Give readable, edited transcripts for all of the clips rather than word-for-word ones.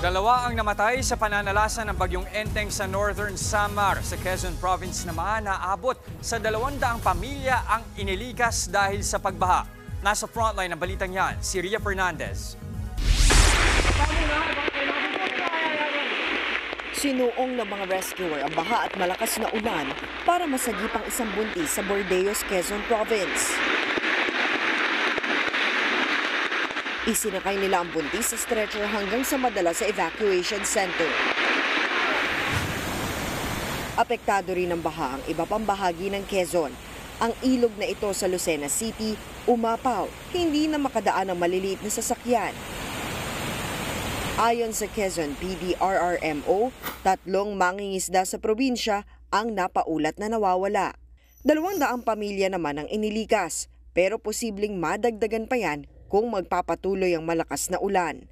Dalawa ang namatay sa pananalasa ng bagyong Enteng sa Northern Samar. Sa Quezon Province naman, naabot sa 200 pamilya ang inilikas dahil sa pagbaha. Nasa frontline ng balitang yan, si Ria Fernandez. Sinuong ng mga rescuer ang baha at malakas na ulan para masagip ang isang buntis sa Bordeos, Quezon Province. Isinakay nila ang buntis sa stretcher hanggang sa madala sa evacuation center. Apektado rin ng baha ang iba pang bahagi ng Quezon. Ang ilog na ito sa Lucena City, umapaw, hindi na makadaan ang maliliit na sasakyan. Ayon sa Quezon PDRRMO, 3 mangingisda sa probinsya ang napaulat na nawawala. 200 pamilya naman ang inilikas, pero posibleng madagdagan pa yan kung magpapatuloy ang malakas na ulan.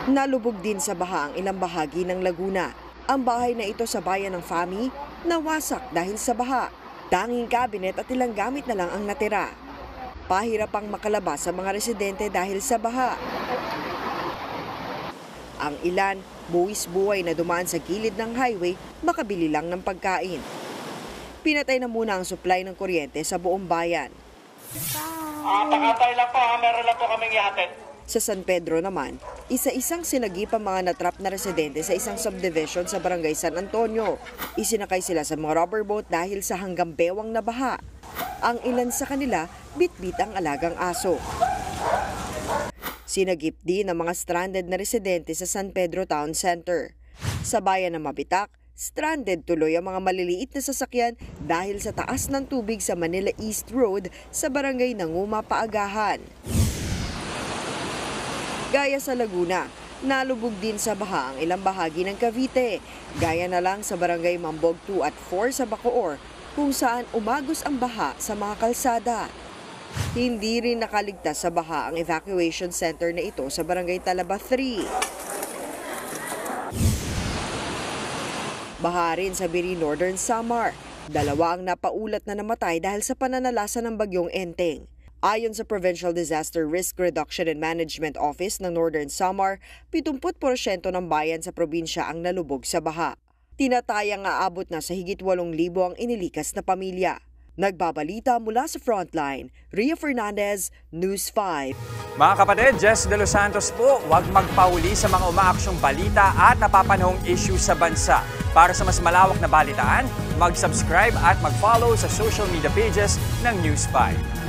Nalubog din sa baha ang ilang bahagi ng Laguna. Ang bahay na ito sa bayan ng Fami nawasak dahil sa baha. Tanging kabinet at ilang gamit na lang ang natira. Pahirap ang makalabas sa mga residente dahil sa baha. Ang ilan, buwis-buhay na dumaan sa gilid ng highway, makabili lang ng pagkain. Pinatay na muna ang supply ng kuryente sa buong bayan. Pakatay lang po, meron lang po kaming ihatid. Sa San Pedro naman, isa-isang sinagip ang mga natrap na residente sa isang subdivision sa Barangay San Antonio. Isinakay sila sa mga rubber boat dahil sa hanggang bewang na baha. Ang ilan sa kanila, bit-bit ang alagang aso. Sinagip din ang mga stranded na residente sa San Pedro Town Center. Sa bayan ng Mabitak, stranded tuloy ang mga maliliit na sasakyan dahil sa taas ng tubig sa Manila East Road sa barangay Nanguma, Paagahan. Gaya sa Laguna, nalubog din sa baha ang ilang bahagi ng Cavite. Gaya na lang sa barangay Mambog 2 at 4 sa Bacoor, kung saan umagos ang baha sa mga kalsada. Hindi rin nakaligtas sa baha ang evacuation center na ito sa barangay Talaba 3. Baha rin sa Biri, Northern Samar. 2 ang napaulat na namatay dahil sa pananalasa ng bagyong Enteng. Ayon sa Provincial Disaster Risk Reduction and Management Office ng Northern Samar, 70% ng bayan sa probinsya ang nalubog sa baha. Tinatayang aabot na sa higit 8,000 ang inilikas na pamilya. Nagbabalita mula sa Frontline, Ria Fernandez, News 5. Mga kapatid, Jess De Los Santos po, huwag magpahuli sa mga umaaksyong balita at napapanahong issue sa bansa. Para sa mas malawak na balitaan, mag-subscribe at mag-follow sa social media pages ng News 5.